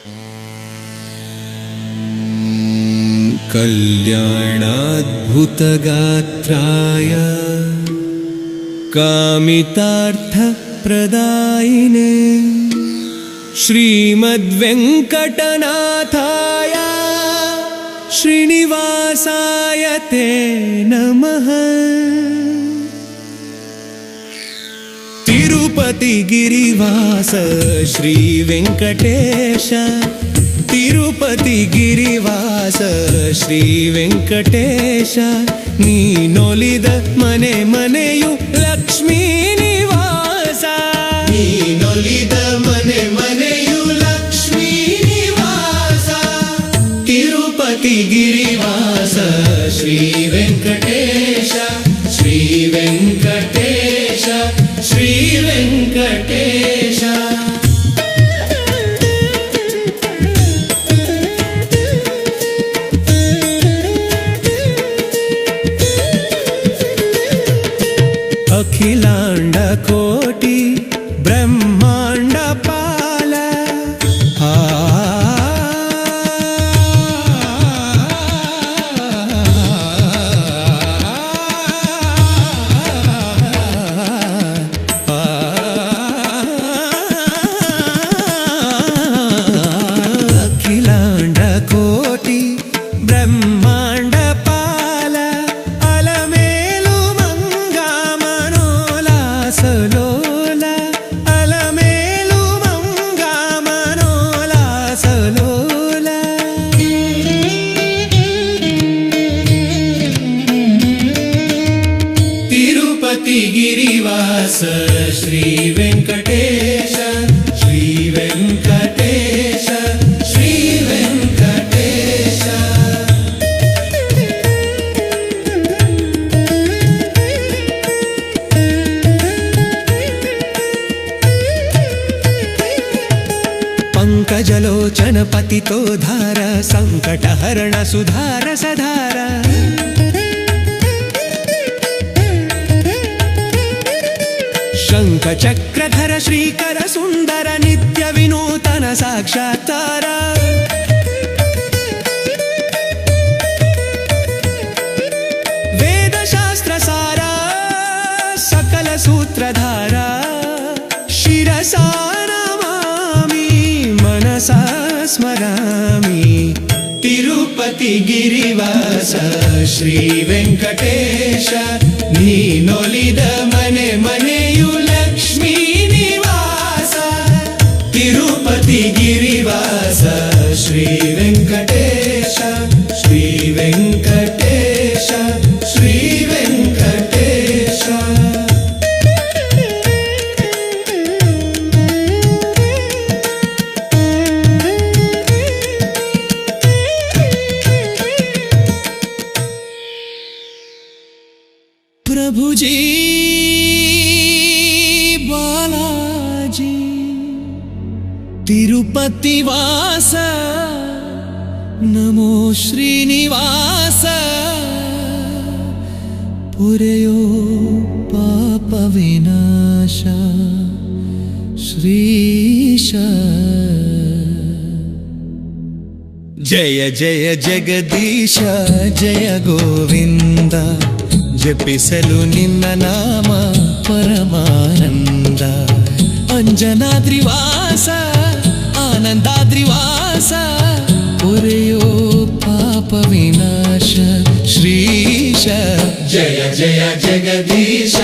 कल्याणाद्भुतगात्राय कामितार्थप्रदायिने श्रीमद्वेङ्कटनाथाय श्रीनिवासाय ते नमः। तिरुपति गिरिवास श्री वेंकटेश, तिरुपति गिरिवास श्री वेंकटेश, ನೀನೊಲಿದ ಮನೆ ಮನೆಯು ಲಕ್ಷ್ಮೀ ನಿವಾಸ, ನೀನೊಲಿದ ಮನೆ ಮನೆಯು ಲಕ್ಷ್ಮೀ ನಿವಾಸ. ತಿರುಪತಿ ಗಿರಿವಾಸ ಶ್ರೀ ವೆಂಕಟೇಶ, ಶ್ರೀ ವೆಂಕಟೇಶ, ಶ್ರೀ ವೆಂಕಟೇಶ. अखिलांड कोटि ब्रह्मांड पाल, अखिलांड कोटि ब्रह्मांड पाल, अलमेलु लोला, अलमेलु मंगा मनोलास लोला. तिरुपति गिरिवास श्री वेंकटेश, श्री वेंकटेश, श्री वेंकटेश. पंकजलोचन पतितो धार, संकटहरण सुधार सधार. शंख चक्रधर श्रीकर सुंदर, नित्य विनूतन साक्षात्कार. वेद शास्त्र सारा सकल सूत्रधारा, शिरसा मनसा स्मरामि. तिरुपति गिरिवास श्री वेंकटेश, ನೀನೊಲಿದ ಮನೆ ಮನೆಯು ಲಕ್ಷ್ಮೀ ನಿವಾಸ. ತಿರುಪತಿ ಗಿರಿವಾಸ ಶ್ರೀ ವೆಂಕಟೇಶ, ಶ್ರೀ ವೆಂಕಟೇಶ, ಶ್ರೀ ವೆಂಕಟೇಶ. प्रभु जी बालाजी तिरुपति वास, नमो श्रीनिवास. पुरयो पाप विनाश श्रीश. जय जय जगदीश जय गोविंद, ಜಪಿಸಲು ನಿನ್ನ ನಾಮ ಪರಮಾನಂದ. ಅಂಜನಾದ್ರಿವಾಸ ಆನಂದಾದ್ರಿವಾಸ, ಪುರೆಯೋ ಪಾಪ ವಿನಾಶ ಶ್ರೀಶ. ಜಯ ಜಯ ಜಗದೀಶ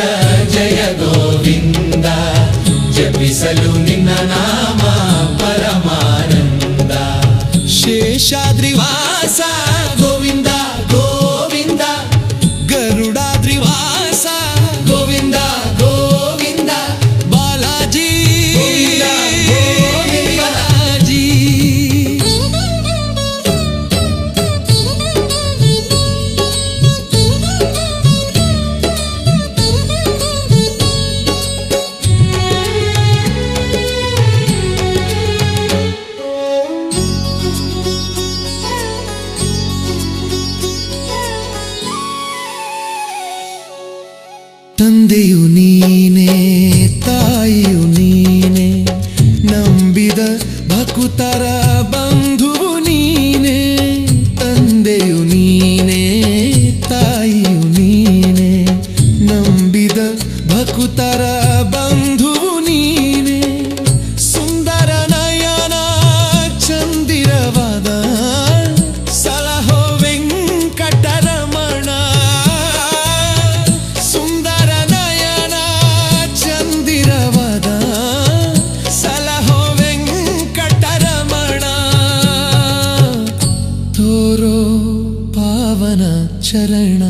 ಜಯ ಗೋವಿಂದ, ಜಪಿಸಲು ನಿನ್ನ ನಾಮ ಪರಮಾನಂದ. ಶೇಷಾದ್ರಿವಾಸ ಗೋವಿಂದ ಗೋವಿಂದ, ಗರುಡಾದ್ರಿವಾಸ ಗೋವಿಂದ ಗೋವಿಂದ, ಬಾಲಾಜಿ ಬಾಲಾಜಿ. ತಂದೆಯು ನೀನೇ ತಾಯಿಯು ನೀನೇ, ನಂಬಿದ ಭಕುತರ ಬಂಧುವು ನೀನೆ, ತಂದೆಯು ನೀನೆ, ತಾಯಿಯು ನೀನೆ. ನಂಬಿದ ಭಕುತರ ಬಂಧುವು ನೀನೆ, ಸುಂದರ ನಯನ ಚಂದಿರವಾದ ಸಲಹೋ ವೆಂಕಟರಮಣ. ಸುಂದರ ನಯನ ಚಂದಿರವಾದ ಸಲಹೋ ವೆಂಕಟರಮಣ. ತೋರೋ ಪಾವನ ಚರಣ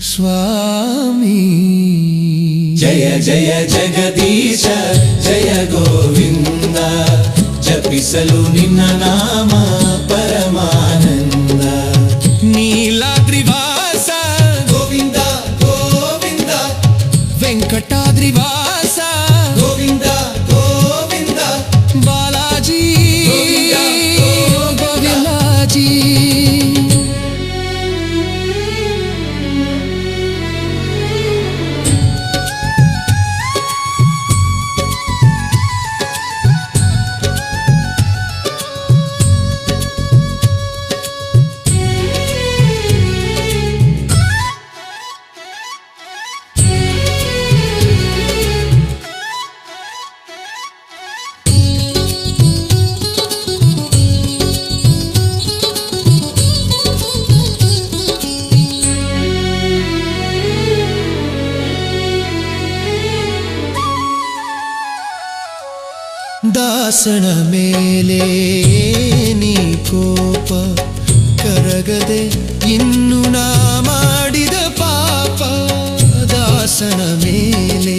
ಸ್ವಾಮಿ. ಜಯ ಜಯ ಜಗದೀಶ ಜಯ ಗೋವಿಂದ, ಜಪಿಸಲು ನಿನ್ನ ನಾಮ ಪರಮಾನಂದ. ನೀಲಾದ್ರಿವಾಸ ಗೋವಿಂದ ಗೋವಿಂದ, ವೆಂಕಟಾದ್ರಿವಾಸ ಗೋವಿಂದ ಗೋವಿಂದ, ಬಾಲಾಜಿ ಗೋವಿಂದ ಗೋವಿಂದಾಜಿ. ದಾಸನ ಮೇಲೆ ನೀ ಕೋಪ, ಕರಗದೆ ಇನ್ನು ನಾ ಮಾಡಿದ ಪಾಪ. ದಾಸನ ಮೇಲೆ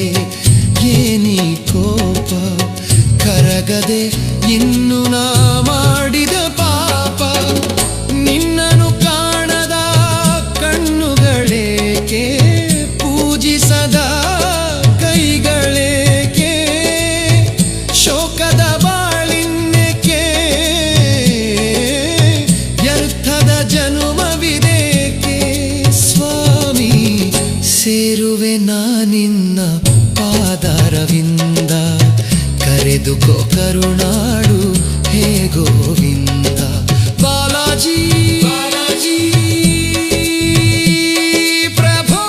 ಏನಿ ಕೋಪ, ಕರಗದೆ ಇನ್ನು ನಾ ಮಾಡಿದ ಪಾಪ. ನಿನ್ನನು ಕಾಣದ ಕಣ್ಣುಗಳೇಕೆ, ಪೂಜಿಸದ ಕೈಗಳೇಕೆ, ಶೋಕದ ಬಾಳಿನ್ನೇಕೆ, ವ್ಯರ್ಥದ ಜನುಮವಿದೇಕೆ. ಸ್ವಾಮಿ ಸೇರುವೆ ನಾನಿನ್ನ ಪಾದಾರವಿಂದ, ಕರೆದುಕೋ ಕರುಣಾಡು ಹೇ ಗೋವಿಂದ. ಬಾಲಾಜಿ ಬಾಲಾಜಿ ಪ್ರಭೋ.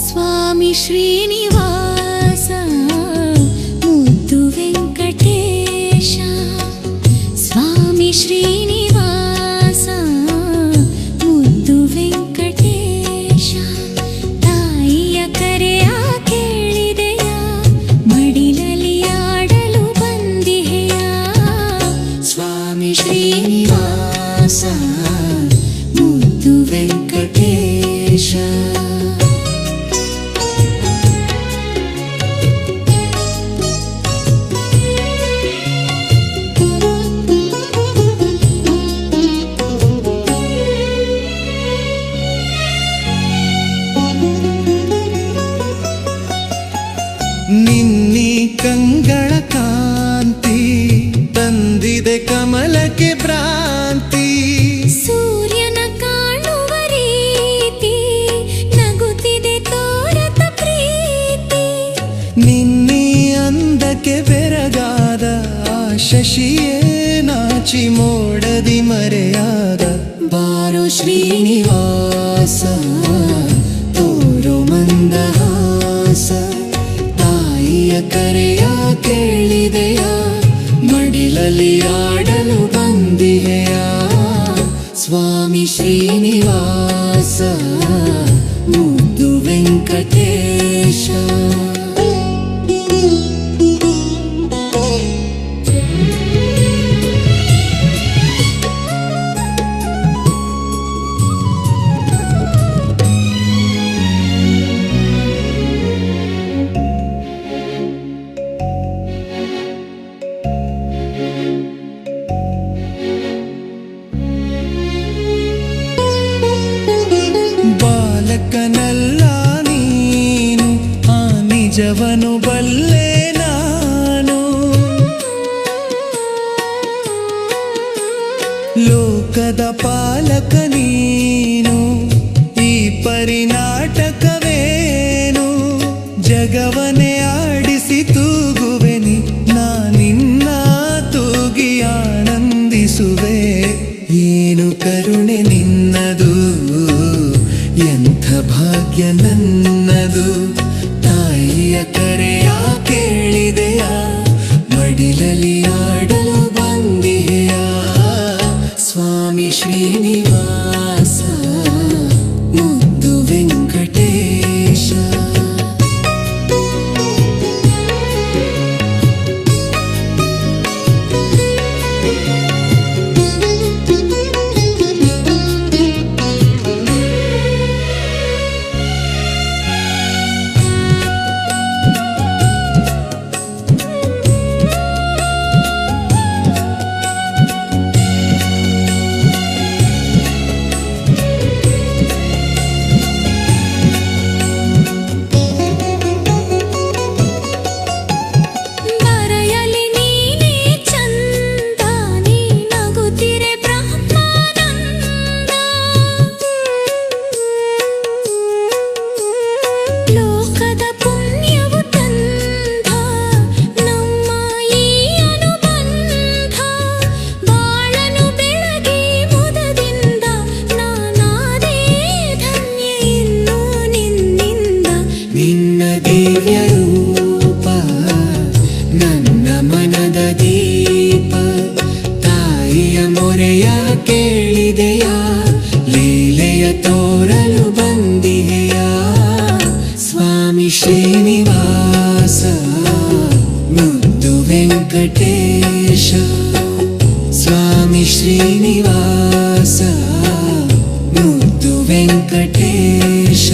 ಸ್ವಾಮಿ ಶ್ರೀನಿವಾಸ ಮುದ್ದು ವೆಂಕಟೇಶ, ಸ್ವಾಮಿ ಶ್ರೀನಿವಾಸ ಮುದ್ದು ವೆಂಕಟೇಶ. ತಾಯಿಯ ಕರೆಯ ಕೇಳಿದೆಯ, ಮಡಿಲಲ್ಲಿ ಆಡಲು ಬಂದಿಹೆಯ. ಸ್ವಾಮಿ ಶ್ರೀನಿವಾಸ ಮುದ್ದು ವೆಂಕಟೇಶ. ನಿನ್ನಿ ಕಂಗಳ ಕಾಂತಿ, ತಂದಿದೆ ಕಮಲಕ್ಕೆ ಭ್ರಾಂತಿ. ಸೂರ್ಯನ ಕಾಣುವ ರೀತಿ, ನಗುತ್ತಿದೆ ತೋರತ ಪ್ರೀತಿ. ನಿನ್ನಿ ಅಂದಕ್ಕೆ ಬೆರಗಾದ, ಶಶಿಯೇ ನಾಚಿ ಮೋಡದಿ ಮರೆಯಾದ. ಬಾರೋ ಶ್ರೀನಿವಾಸ ತೋರೋ ಮಂದಹಾಸ. ತಾಯಿಯ ಕರೆಯ ಕೇಳಿದೆಯ, ಮಡಿಲಲ್ಲಿ ಆಡಲು ಬಂದಿಹೆಯ. ಸ್ವಾಮಿ ಶ್ರೀನಿವಾಸ ಮುದ್ದು ವೆಂಕಟೇಶ. ನಿಜವನು ಬಲ್ಲೆ ನಾನು. ಲೋಕದ ಪಾಲಕ ನೀನು, ಈ ಪರಿನಾಟಕವೇನು? ಜಗವನೇ ಆಡಿಸಿ ತೂಗುವೆನಿ, ನಾನಿನ್ನ ತೂಗಿ ಆನಂದಿಸುವೆ. ಏನು ಕರುಣೆ ನಿನ್ನದು, ಎಂಥ ಭಾಗ್ಯ ನನ್ನದು. ತಾಯಿಯ ಕರೆಯ ಕೇಳಿದೆಯ, ಮಡಿಲಲ್ಲಿ ಆಡಲು ಬಂದಿಯಾ. ಸ್ವಾಮಿ ಶ್ರೀನಿವಾಸ ಮುದ್ದು ವೆಂಕಟೇಶ. ಕೇಳಿದೆಯ, ಲೀಲೆಯ ತೋರಲು ಬಂದಿದೆಯ. ಸ್ವಾಮಿ ಶ್ರೀನಿವಾಸ ಮುದ್ದು ವೆಂಕಟೇಶ. ಸ್ವಾಮಿ ಶ್ರೀನಿವಾಸ ಮುದ್ದು ವೆಂಕಟೇಶ.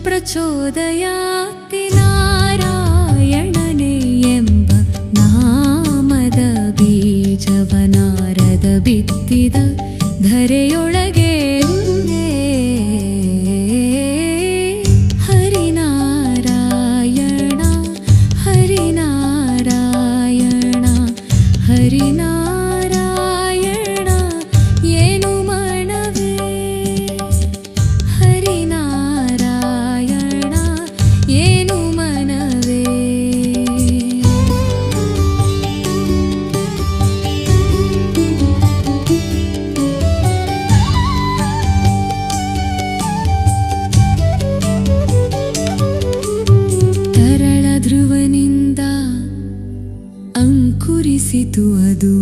ಪ್ರಚೋದಯಾತಿ ನಾರಾಯಣನೇ ಎಂಬ ನಾಮದ ಬೀಜವನಾರದ ಬಿತ್ತಿದ ಧರೆಯೊಳಗೆ ಹರಿನಾರಾಯಣ ಹರಿನಾರಾಯಣ ಹರಿನಾರಾಯಣ ಏನು ಮನವೇ ಹರಿನಾರಾಯಣ ಏನು ಮನವೇ. ತರಳ ಧ್ರುವನಿಂದ ಅಂಕುರಿಸಿತು ಅದು,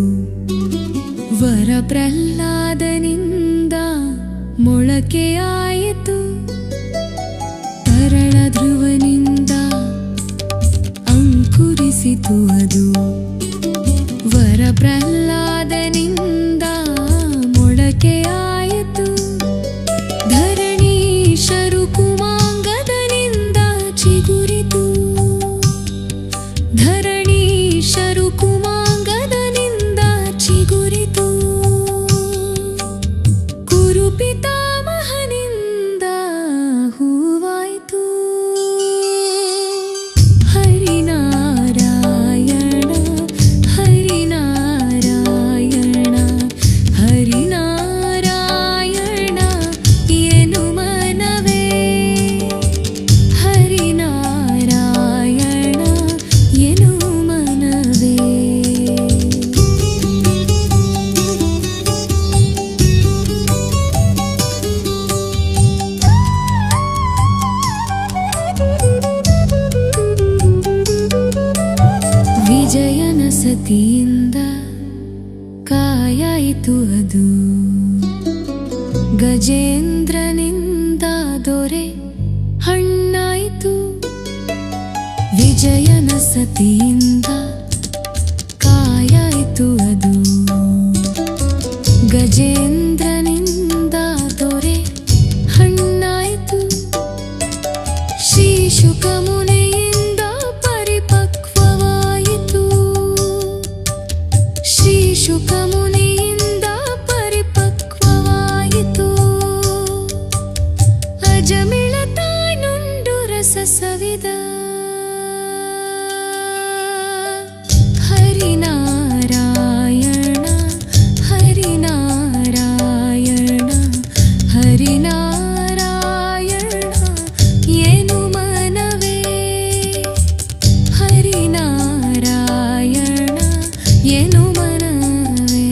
ವರ ಪ್ರಹ್ಲಾದನಿಂದ ಮೊಳಕೆಯಾಯಿತು. ತರಳ ಧ್ರುವನಿಂದ ಅಂಕುರಿಸಿತು ಅದು, ವರ ಪ್ರಹ್ಲಾದನಿಂದ ಮೊಳಕೆಯಾಯಿತು. ಸತಿಯಿಂದ ಕಾಯಾಯಿತು ಅದು. ಗಜೇಂದ್ರನಿಂದ ದೊರೆ ಹಣ್ಣಾಯಿತು. ವಿಜಯನ ಸತಿಯಿಂದ ಕಾಯಾಯಿತು ಅದು. ಗಜೇಂದ್ರನಿಂದ ದೊರೆ ಹಣ್ಣಾಯಿತು. ಶ್ರೀ ಶುಕಮುನಿಯಿಂದ ಪರಿಪಕ್ವವಾಯಿತು. ಶ್ರೀ ಶುಕಮುನಿಯಿಂದ ಪರಿಪಕ್ವವಾಯಿತು. ಅಜಮಿಳ ತಾಯ್ನುಂಡು ರಸ ಸವಿದ. ಹರಿನಾರಾಯಣ ಹರಿನಾರಾಯಣ ಹರಿನಾರಾಯಣ ಏನು ಮನವೇ. ಹರಿನಾರಾಯಣ ಏನು ಮನವೇ.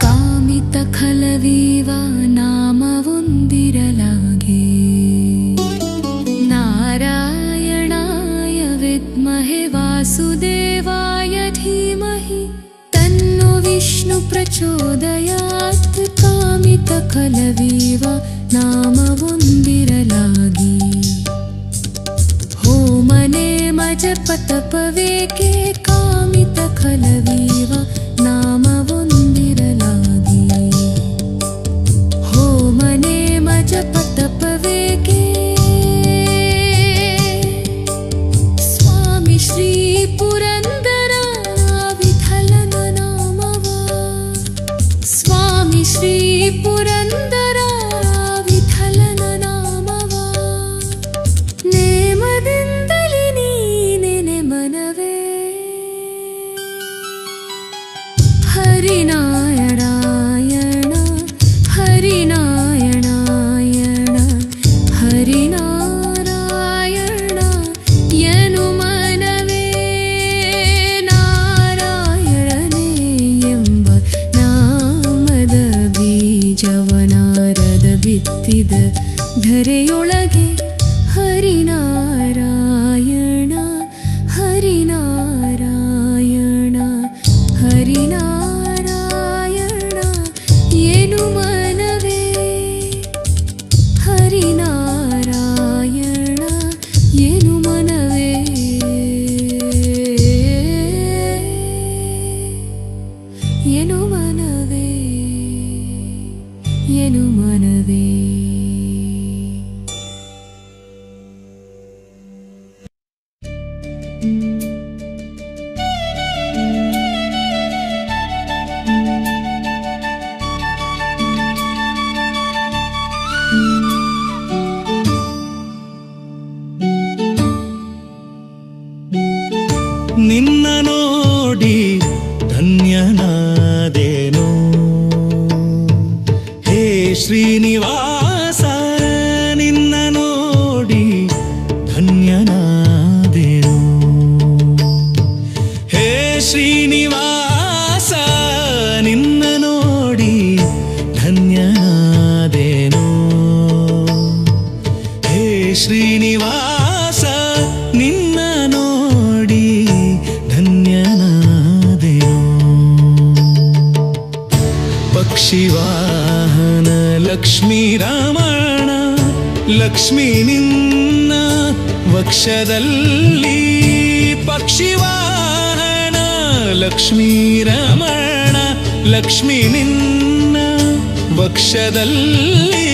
ಕಾಮಿತ ಖಲವೀವ ನಾಮವೊಂದಿರಲಾಗೆ. ನಾರಾಯಣಾಯ ವಿದ್ಮಹೆ ವಾಸುದೇವಾಯ ಧೀಮಹಿ ತನ್ನೋ ವಿಷ್ಣು ಪ್ರಚೋದಯಾತ್. ಕಾಮಿತ ಖಲವೀವ ನಾಮವೊಂದಿರಲಾಗಿ. ಹೋಮನೆ ಮಜಪ ತಪವೇಕೆ ಕಾಮಿತ ಖಲವೀವ ನಾಮವೊಂದಿರಲಾಗಿ. ಹೋಮನೆ ಮಜಪ ತಪವೇಕೆ ಸ್ವಾಮಿ ಶ್ರೀ ಪುರಂದರ ವಿಠಲನ ನಾಮವ. ಸ್ವಾಮಿ ಶ್ರೀ ಪುರಂದರ ವಿಠಲನ ನಾಮವ. ನೇಮದಿಂದಲೇ ನೀನೆ ಮನವೇ. ಹರಿನಾರಾಯಣ ಹರಿನಾರಾಯಣ ಹರಿನಾರಾಯಣ ಏನು ಮನವೇ. ನಾರಾಯಣನೇ ಎಂಬ ನಾಮದ ಬೀಜವನಾರದ ಬಿತ್ತಿದ ಧರೆಯೊಳಗೆ. ಹರಿನಾರಾಯಣ ಹರಿನಾರಾಯಣ ಹರಿನಾರಾಯಣ ಏನು ಮನವೇ. ಹರಿನಾರಾಯಣ ಏನು ಮನವೇ. ಏನು ಮನವೇ. ಏನು ಮನವೇ. ನಿನ್ನ ನೋಡಿ ಧನ್ಯನಾದೇನು ಹೇ ಶ್ರೀನಿವಾಸ. ನಿನ್ನ ನೋಡಿ ಧನ್ಯನಾದೇನು ಹೇ ಶ್ರೀನಿವಾಸ. ನಿನ್ನ ನೋಡಿ ಧನ್ಯನಾದೇನು ಹೇ ಶ್ರೀನಿವಾಸ. ನಿನ್ನ ನೋಡಿ ಧನ್ಯನಾದೆನು. ಪಕ್ಷಿವಾಹನ ಲಕ್ಷ್ಮೀ ರಮಣ. ಲಕ್ಷ್ಮೀ ನಿನ್ನ ವಕ್ಷದಲ್ಲಿ. ಪಕ್ಷಿವಾಹನ ಲಕ್ಷ್ಮೀ ರಮಣ. ಲಕ್ಷ್ಮೀ ನಿನ್ನ ವಕ್ಷದಲ್ಲಿ.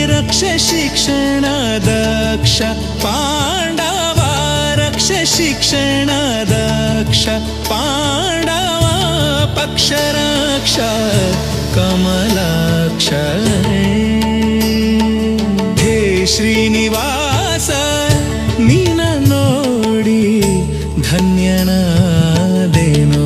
ರಕ್ಷ ಶಿಕ್ಷಣ ದಕ್ಷ ಪಾಂಡವ. ರಕ್ಷ ಶಿಕ್ಷಣ ದಕ್ಷ ಪಾಂಡವ. ಪಕ್ಷ ರಕ್ಷ ಕಮಲಾಕ್ಷ. ಹೇ ಶ್ರೀನಿವಾಸ. ನಿನ್ನ ನೋಡಿ ಧನ್ಯನಾದೆನು.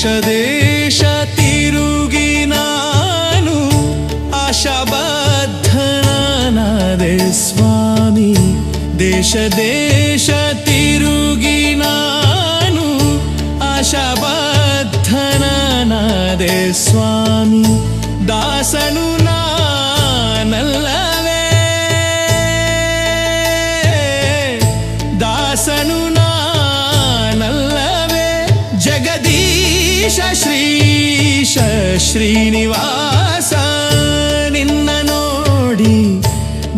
ದೇಶ ತಿರುಗಿ ನಾನು ಆಶಾಬದ್ಧನಾದೆ ಸ್ವಾಮಿ. ದೇಶ ತಿರುಗಿ ನಾನು ಆಶಾಬದ್ಧನಾದೆ ಸ್ವಾಮಿ. ದಾಸನು ನಾನಲ್ಲವೇ, ದಾಸನು ನಾನಲ್ಲವೇ, ಜಗದೀಶ ಶ್ರೀಶ ಶ್ರೀನಿವಾಸ ನಿನ್ನ ನೋಡಿ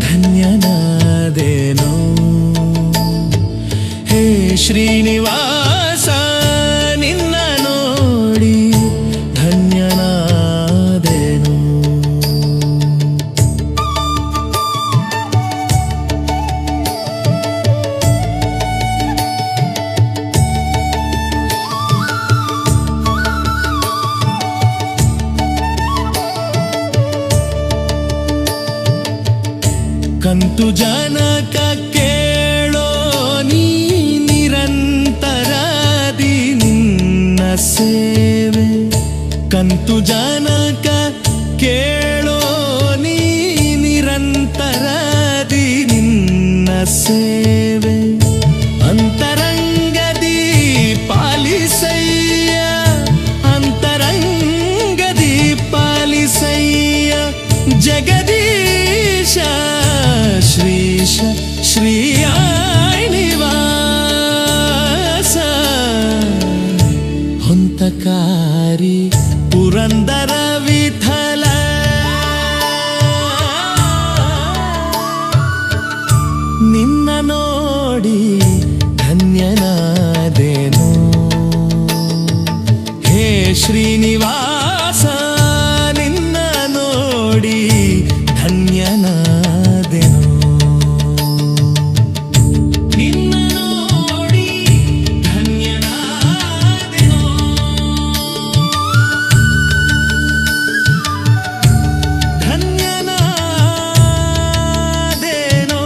ಧನ್ಯನಾದೆನು. ಹೇ ಶ್ರೀನಿವಾಸ ನಿನ್ನ ನೋಡಿ ಧನ್ಯನಾದೆನು. ಕಂತು ಜನಕ ಕೇಳೋ ನೀ ನಿರಂತರದಿ ನಿನ್ನ ಸೇವೆ. ಕಂತು ಜನಕ ಕೇಳೋ ನೀ ನಿರಂತರದಿ ನಿನ್ನ ಸೇವೆ. ಅಂತರಂಗದಿ ಪಾಲಿಸಯ್ಯ, ಅಂತರಂಗದಿ ಪಾಲಿಸಯ್ಯ, ಜಗದೀಶ ಶ್ರೀಶ ಶ್ರೀನಿವಾಸ. ಹೊಂತಕಾರಿ ಪುರಂದರ ವಿಠಲ, ನಿನ್ನ ನೋಡಿ ಧನ್ಯನಾದೆನು. ಹೇ ಶ್ರೀನಿವಾಸ ನಿನ್ನ ನೋಡಿ ಧನ್ಯನಾದೆನು. ನಿನ್ನ ನೋಡಿ ಧನ್ಯನಾದೆನು. ಧನ್ಯನಾದೆನು.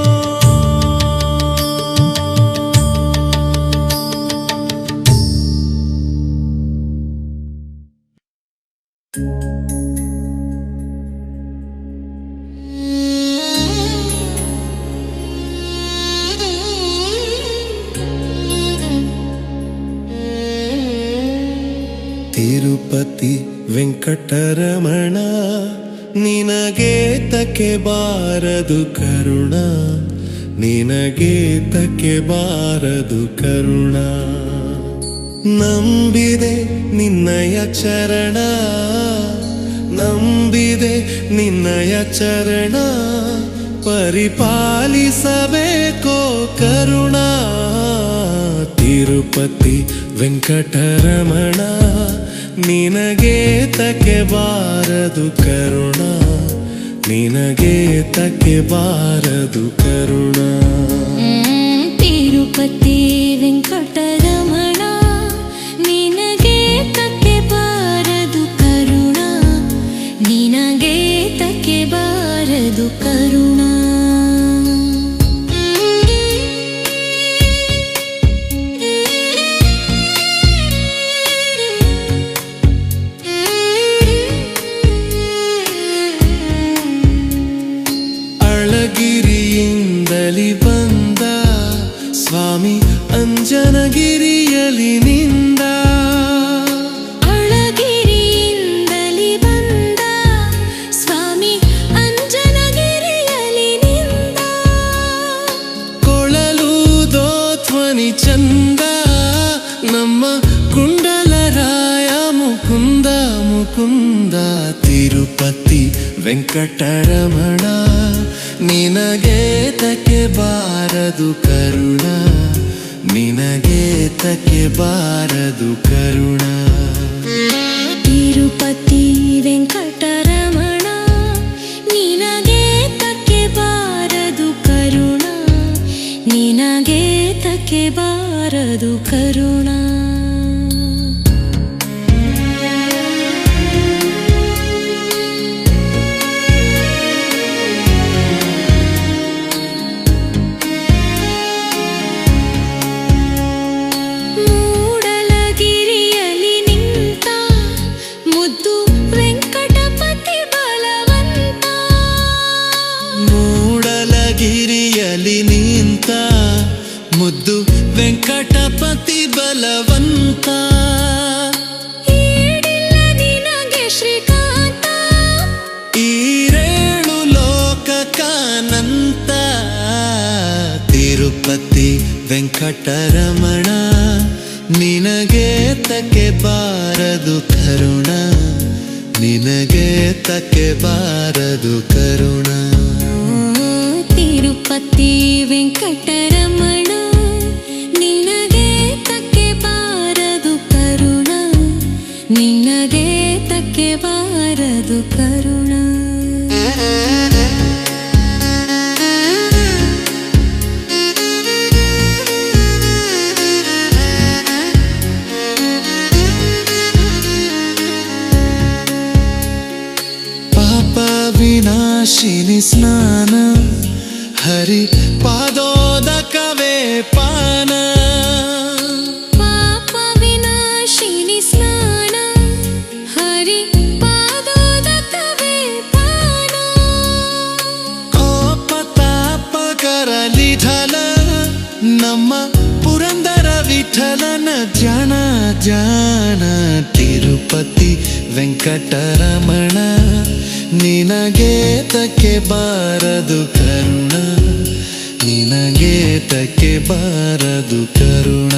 ತಿರುಪತಿ ವೆಂಕಟರಮಣ ನಿನಗೇತಕ್ಕೆ ಬಾರದು ಕರುಣ, ನಿನಗೇತಕ್ಕೆ ಬಾರದು ಕರುಣ. ನಂಬಿದೆ ನಿನ್ನಯ ಚರಣ, ನಂಬಿದೆ ನಿನ್ನಯ ಚರಣ, ಪರಿಪಾಲಿಸಬೇಕೋ ಕರುಣ. ತಿರುಪತಿ ವೆಂಕಟರಮಣ ನಿನಗೇತಕ್ಕೆ ಬಾರದು ಕರುಣ, ನಿನಗೇತಕ್ಕೆ ಬಾರದು ಕರುಣ. ತಿರುಪತಿ ವೆಂಕಟರಮಣ ನಿನಗೇತಕ್ಕೆ ಬಾರದು ಕರುಣ, ನಿನಗೇತಕ್ಕೆ ಬಾರದು ಕರುಣ. ಅಳಗಿರಿಯಿಂದಲಿ ಬಂದ ಸ್ವಾಮಿ ಅಂಜನಗಿರಿಯಲಿ ನಿಂದ. ಅಳಗಿರಿಯಿಂದಲಿ ಬಂದ ಸ್ವಾಮಿ ಅಂಜನಗಿರಿಯಲಿ ನಿಂದ. ಕೊಳಲುದೋ ಧ್ವನಿ ಚಂದ ನಮ್ಮ ಕುಂಡಲರಾಯ ಮುಕುಂದ ಮುಕುಂದ. ತಿರುಪತಿ ವೆಂಕಟರಮಣ ನಿನಗೇತಕ್ಕೆ ಬಾರದು ಕರುಣ, ನಿನಗೇತಕ್ಕೆ ಬಾರದು ಕರುಣ. ತಿರುಪತಿ ವೆಂಕಟರಮಣ ನಿನಗೇತಕ್ಕೆ ಬಾರದು ಕರುಣ, ನಿನಗೇತಕ್ಕೆ ಬಾರದು ಕರುಣ. ಮೂಡಲಗಿರಿಯಲಿ ನಿಂತ ವೆಂಕಟರಮಣ ನಿನಗೆ ತಕ್ಕೆ ಬಾರದು ಕರುಣ ನಿನಗೆ ತಕ್ಕೆ ಬಾರದು ಕರುಣ ತಿರುಪತಿ ವೆಂಕಟರಮಣ ನಿನಗೆ ತಕ್ಕೆ ಬಾರದು ಕರುಣ ನಿನಗೆ ತಕ್ಕೆ ಬಾರದು ಕರುಣ ವಿನಾಶಿನಿ ಸ್ನಾನ ಹರಿ ಪಾದೋದಕವೇ ಪಾನ ಪಾಪ ವಿನಾಶಿನಿ ಸ್ನಾನ ಹರಿ ಪಾದೋದಕವೇ ಪಾನ ಕೋಪ ತಾಪ ಕರಲಿ ಢಲ ನಮ್ಮ ಪುರಂದರ ವಿಠಲನ ಧ್ಯಾನ ಧ್ಯಾನ ತಿರುಪತಿ ವೆಂಕಟರಮಣ ನಿನಗೆ ತಕ್ಕೆ ಬಾರದು ಕರುಣ ನಿನಗೆ ತಕ್ಕೆ ಬಾರದು ಕರುಣ